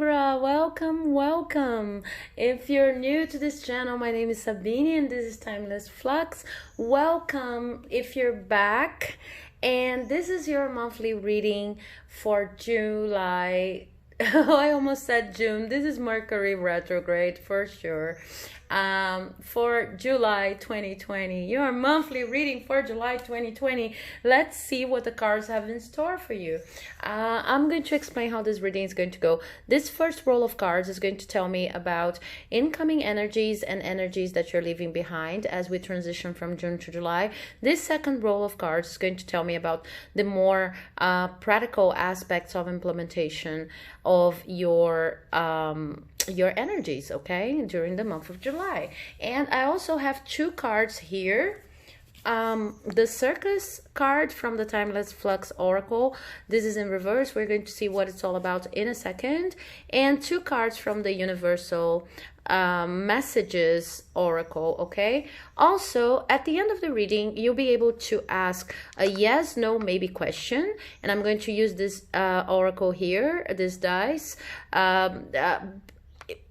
Libra, welcome, welcome. If you're new to this channel, my name is Sabine and this is Timeless Flux. Welcome if you're back. And this is your monthly reading for July. I almost said June. This is Mercury retrograde for sure. For July 2020, your monthly reading for July 2020. Let's see what the cards have in store for you. I'm going to explain how this reading is going to go. This first roll of cards is going to tell me about incoming energies and energies that you're leaving behind as we transition from June to July. This second roll of cards is going to tell me about the more practical aspects of implementation of your energies, okay, during the month of July. And I also have two cards here. The Circus card from the Timeless Flux Oracle. This is in reverse. We're going to see what it's all about in a second. And two cards from the Universal Messages Oracle, okay? Also, at the end of the reading, you'll be able to ask a yes, no, maybe question. And I'm going to use this oracle here, this dice.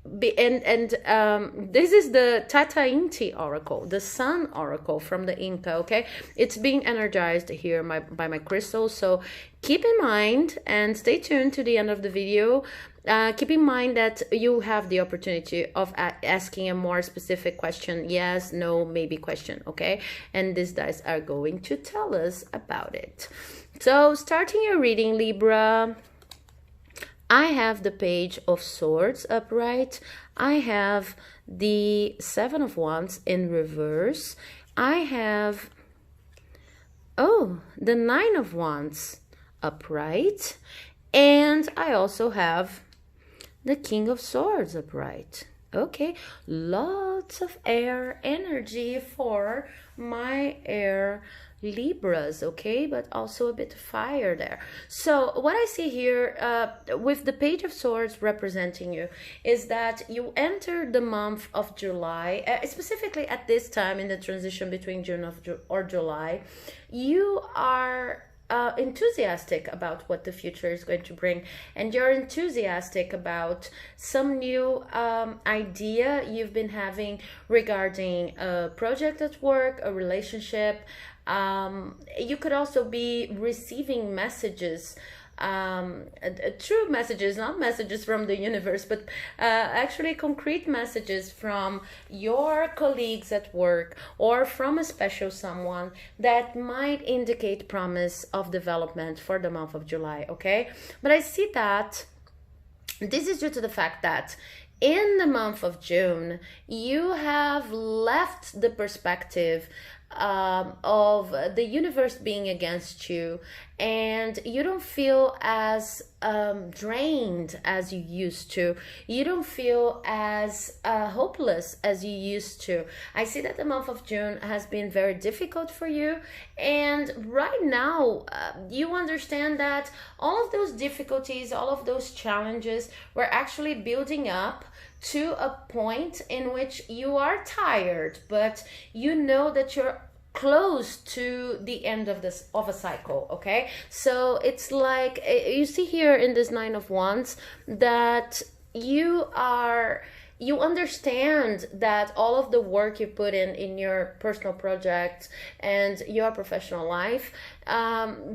This is the Tata Inti oracle, the sun oracle from the Inca, okay? It's being energized here by my crystals, so keep in mind and stay tuned to the end of the video. Keep in mind that you have the opportunity of asking a more specific question, yes, no, maybe question, okay? And these dice are going to tell us about it. So starting your reading, Libra, I have the Page of Swords upright. I have the Seven of Wands in reverse. I have, the Nine of Wands upright. And I also have the King of Swords upright. Okay, lots of air energy for my air Libras, okay, but also a bit of fire there. So what I see here with the Page of Swords representing you is that you entered the month of July, specifically at this time in the transition between June or July. You are enthusiastic about what the future is going to bring, and you're enthusiastic about some new idea you've been having regarding a project at work, a relationship. You could also be receiving messages, true messages, not messages from the universe, but actually concrete messages from your colleagues at work or from a special someone that might indicate promise of development for the month of July, okay? But I see that this is due to the fact that in the month of June, you have left the perspective of the universe being against you, and you don't feel as drained as you used to. You don't feel as hopeless as you used to. I see that the month of June has been very difficult for you, and right now you understand that all of those difficulties, all of those challenges were actually building up to a point in which you are tired, but you know that you're close to the end of a cycle, okay? So it's like you see here in this Nine of Wands that you understand that all of the work you put in your personal projects and your professional life,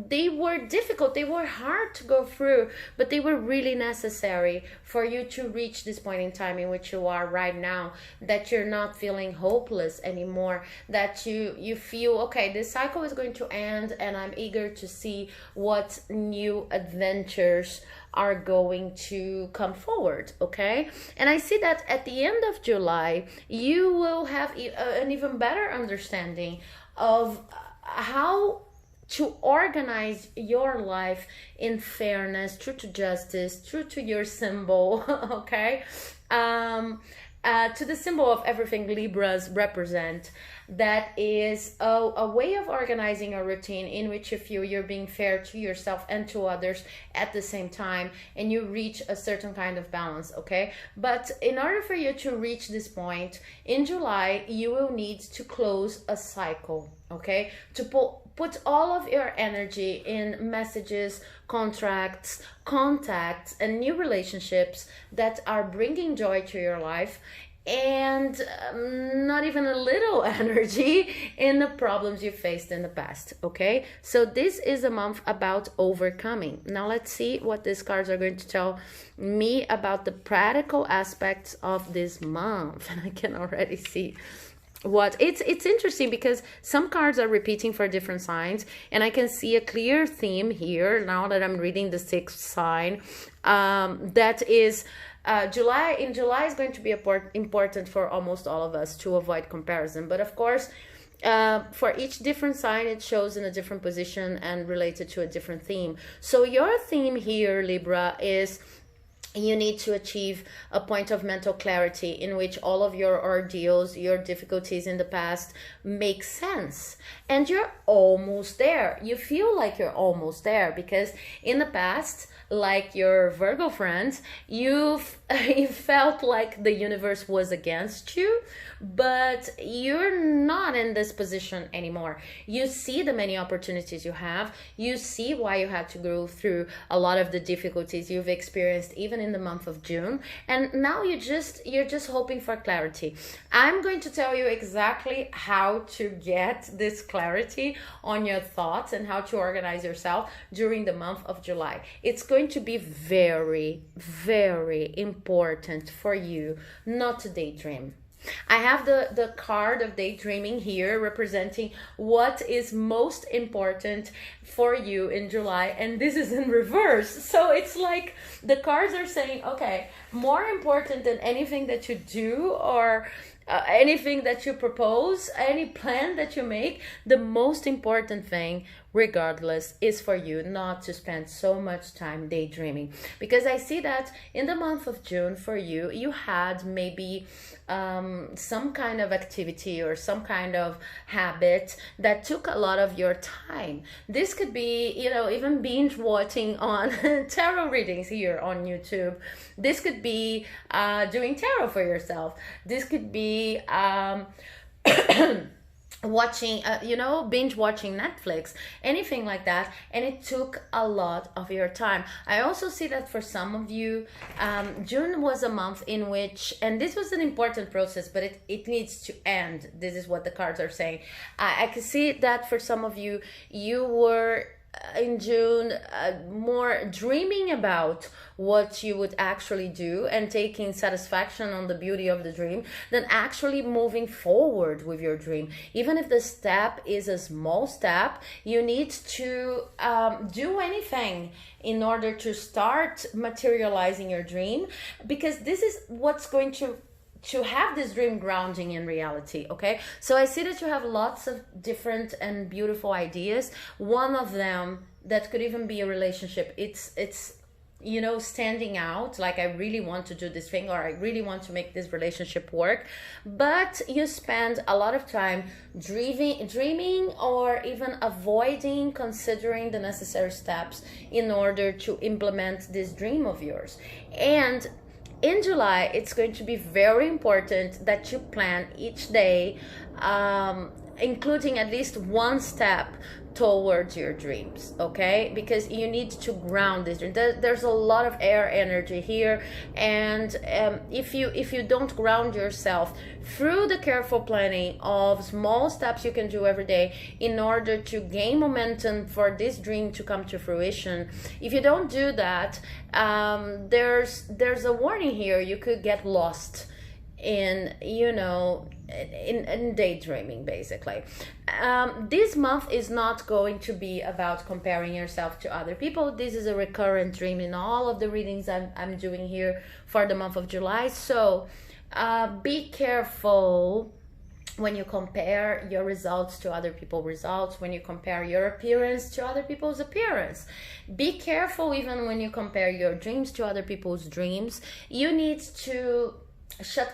they were difficult, they were hard to go through, but they were really necessary for you to reach this point in time in which you are right now, that you're not feeling hopeless anymore, that you feel, okay, this cycle is going to end and I'm eager to see what new adventures are going to come forward, okay? And I see that at the end of July, you will have an even better understanding of how to organize your life in fairness, true to justice, true to your symbol, okay? To the symbol of everything Libras represent, that is a way of organizing a routine in which you feel you're being fair to yourself and to others at the same time, and you reach a certain kind of balance, okay? But in order for you to reach this point, in July, you will need to close a cycle, okay? To put all of your energy in messages, contracts, contacts, and new relationships that are bringing joy to your life, and not even a little energy in the problems you faced in the past. Okay, so this is a month about overcoming. Now let's see what these cards are going to tell me about the practical aspects of this month. And I can already see what it's interesting, because some cards are repeating for different signs, and I can see a clear theme here now that I'm reading the sixth sign. That is July. In July is going to be important for almost all of us to avoid comparison, but of course for each different sign it shows in a different position and related to a different theme. So your theme here, Libra, is you need to achieve a point of mental clarity in which all of your ordeals, your difficulties in the past make sense. And you're almost there. You feel like you're almost there, because in the past, like your Virgo friends, you felt like the universe was against you, but you're not in this position anymore. You see the many opportunities you have. You see why you had to go through a lot of the difficulties you've experienced even in the month of June, and now you're just hoping for clarity. I'm going to tell you exactly how to get this clarity on your thoughts and how to organize yourself during the month of July. It's going to be very, very important for you not to daydream. I have the card of daydreaming here representing what is most important for you in July, and this is in reverse. So it's like the cards are saying, okay, more important than anything that you do or anything that you propose, any plan that you make, the most important thing regardless is for you not to spend so much time daydreaming. Because I see that in the month of June for you, you had maybe some kind of activity or some kind of habit that took a lot of your time. This could be, even binge watching on tarot readings here on YouTube. This could be doing tarot for yourself. This could be watching binge watching Netflix, anything like that, and it took a lot of your time. I also see that for some of you, June was a month in which, and this was an important process, but it needs to end. This is what the cards are saying. I can see that for some of you, you were in June more dreaming about what you would actually do and taking satisfaction on the beauty of the dream than actually moving forward with your dream. Even if the step is a small step, you need to do anything in order to start materializing your dream, because this is what's going to have this dream grounding in reality. Okay, so I see that you have lots of different and beautiful ideas. One of them that could even be a relationship, it's standing out, like I really want to do this thing, or I really want to make this relationship work, but you spend a lot of time dreaming or even avoiding considering the necessary steps in order to implement this dream of yours. And in July, it's going to be very important that you plan each day, including at least one step towards your dreams, okay? Because you need to ground this dream. There's a lot of air energy here, and if you don't ground yourself through the careful planning of small steps you can do every day in order to gain momentum for this dream to come to fruition, if you don't do that, there's a warning here. You could get lost in daydreaming, basically. This month is not going to be about comparing yourself to other people. This is a recurrent dream in all of the readings I'm doing here for the month of July. So be careful when you compare your results to other people's results, when you compare your appearance to other people's appearance. Be careful even when you compare your dreams to other people's dreams. You need to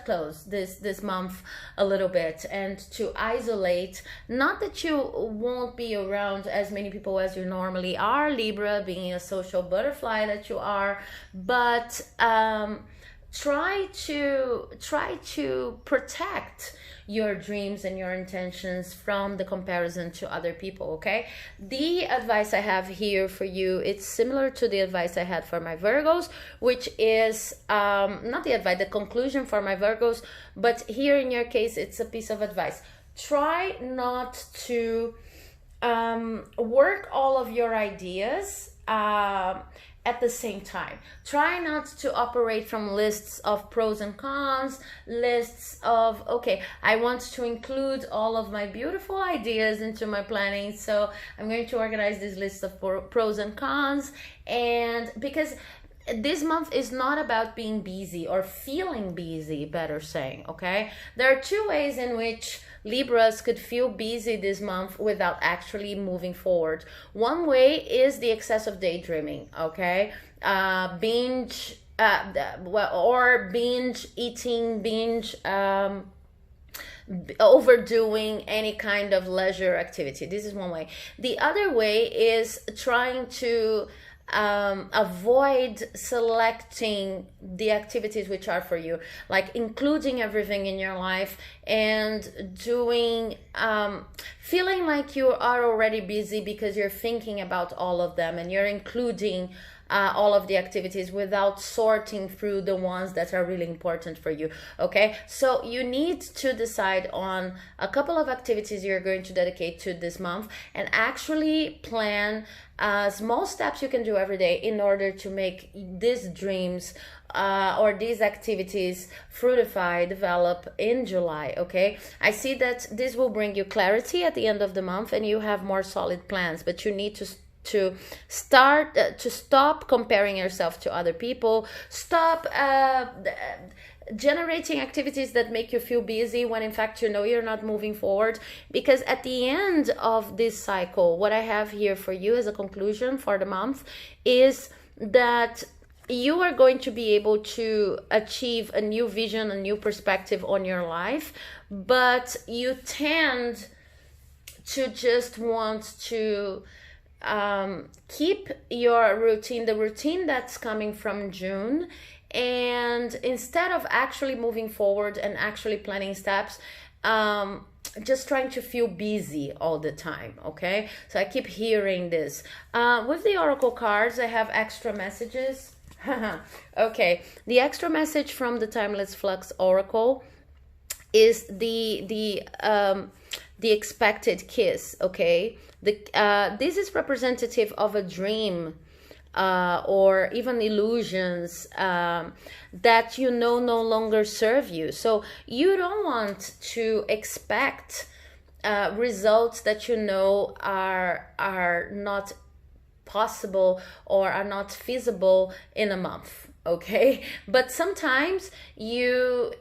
close this month a little bit and to isolate. Not that you won't be around as many people as you normally are, Libra, being a social butterfly that you are, but try to protect your dreams and your intentions from the comparison to other people. Okay, the advice I have here for you, it's similar to the advice I had for my Virgos, which is not the advice, the conclusion for my Virgos, but here in your case it's a piece of advice. Try not to work all of your ideas at the same time. Try not to operate from lists of pros and cons, lists of, okay, I want to include all of my beautiful ideas into my planning, so I'm going to organize this list of pros and cons. And because this month is not about being busy or feeling busy, better saying, okay? There are two ways in which Libras could feel busy this month without actually moving forward. One way is the excessive daydreaming, okay? Binge eating, binge overdoing any kind of leisure activity. This is one way. The other way is trying to avoid selecting the activities which are for you, like including everything in your life and doing feeling like you are already busy because you're thinking about all of them and you're including all of the activities without sorting through the ones that are really important for you. Okay, so you need to decide on a couple of activities you're going to dedicate to this month and actually plan small steps you can do every day in order to make these dreams or these activities fructify, develop in July. Okay, I see that this will bring you clarity at the end of the month and you have more solid plans, but you need to stop comparing yourself to other people. Stop generating activities that make you feel busy when in fact you know you're not moving forward, because at the end of this cycle, what I have here for you as a conclusion for the month is that you are going to be able to achieve a new vision, a new perspective on your life, but you tend to just want to keep your routine, the routine that's coming from June, and instead of actually moving forward and actually planning steps, just trying to feel busy all the time. Okay, so I keep hearing this. With the oracle cards, I have extra messages. Okay, the extra message from the Timeless Flux Oracle is the expected kiss. Okay, this is representative of a dream or even illusions that you know no longer serve you. So you don't want to expect results that you know are not possible or are not feasible in a month. Okay, but sometimes you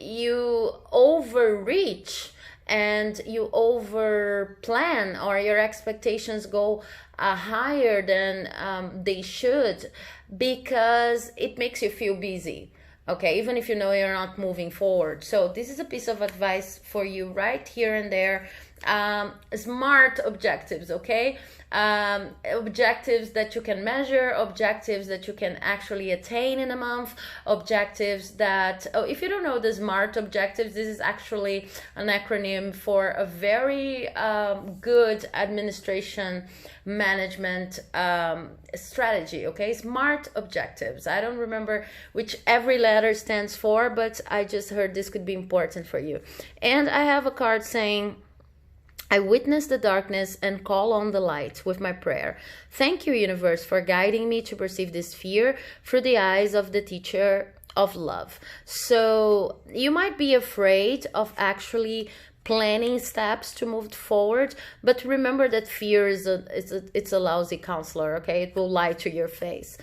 overreach and you over plan, or your expectations go higher than they should, because it makes you feel busy. Okay, even if you know you're not moving forward. So this is a piece of advice for you right here and there. Smart objectives, okay? Objectives that you can measure, objectives that you can actually attain in a month, objectives that, oh, if you don't know the SMART objectives, this is actually an acronym for a very good administration management strategy. Okay, SMART objectives. I don't remember which every letter stands for, but I just heard this could be important for you. And I have a card saying, I witness the darkness and call on the light with my prayer. Thank you, universe, for guiding me to perceive this fear through the eyes of the teacher of love. So you might be afraid of actually planning steps to move forward, but remember that fear is a lousy counselor. Okay, it will lie to your face.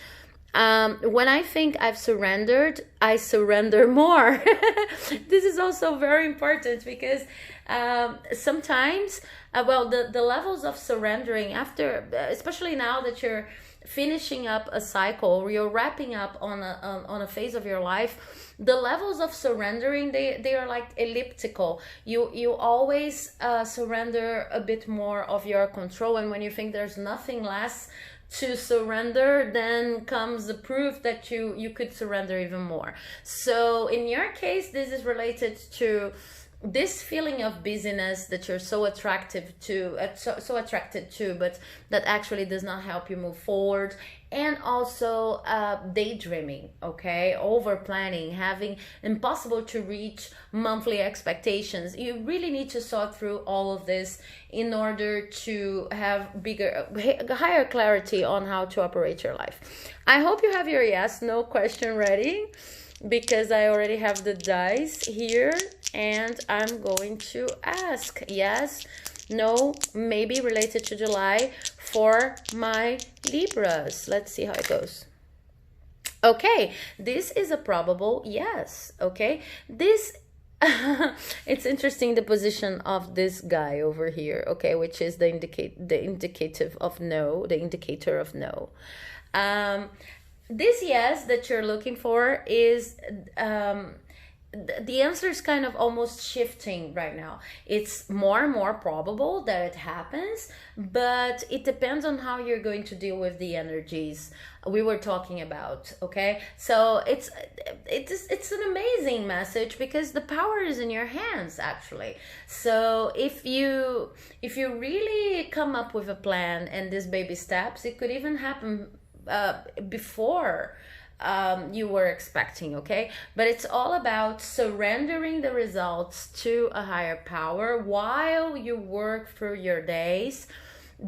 When I think I've surrendered, I surrender more. This is also very important, because sometimes, the levels of surrendering after, especially now that you're finishing up a cycle, you're wrapping up on a phase of your life, the levels of surrendering, they are like elliptical. You always surrender a bit more of your control, and when you think there's nothing less to surrender, then comes the proof that you could surrender even more. So in your case, this is related to this feeling of busyness that you're so attracted to, but that actually does not help you move forward. And also daydreaming, okay, over planning, having impossible to reach monthly expectations. You really need to sort through all of this in order to have higher clarity on how to operate your life. I hope you have your yes no question ready, because I already have the dice here, and I'm going to ask yes, no, maybe related to July for my Libras. Let's see how it goes. Okay, this is a probable yes. Okay, this it's interesting, the position of this guy over here, okay, which is the indicator of no. This yes that you're looking for is the answer is kind of almost shifting right now. It's more and more probable that it happens, but it depends on how you're going to deal with the energies we were talking about. Okay, so it's an amazing message, because the power is in your hands actually. So if you really come up with a plan and these baby steps, it could even happen before you were expecting, okay? But it's all about surrendering the results to a higher power while you work through your days,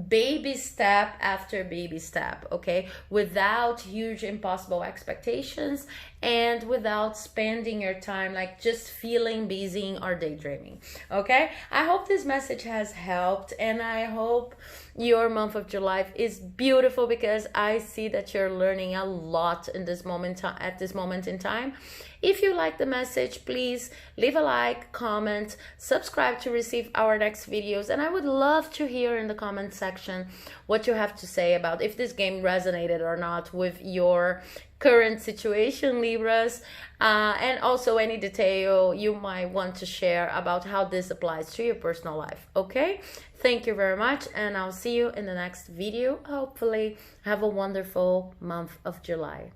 baby step after baby step, okay? Without huge impossible expectations and without spending your time like just feeling busy or daydreaming, okay? I hope this message has helped, and I hope your month of July is beautiful, because I see that you're learning a lot in this moment, at this moment in time. If you like the message, please leave a like, comment, subscribe to receive our next videos, and I would love to hear in the comment section what you have to say about if this game resonated or not with your current situation, Libras, and also any detail you might want to share about how this applies to your personal life, okay? Thank you very much, and I'll see you in the next video. Hopefully have a wonderful month of July.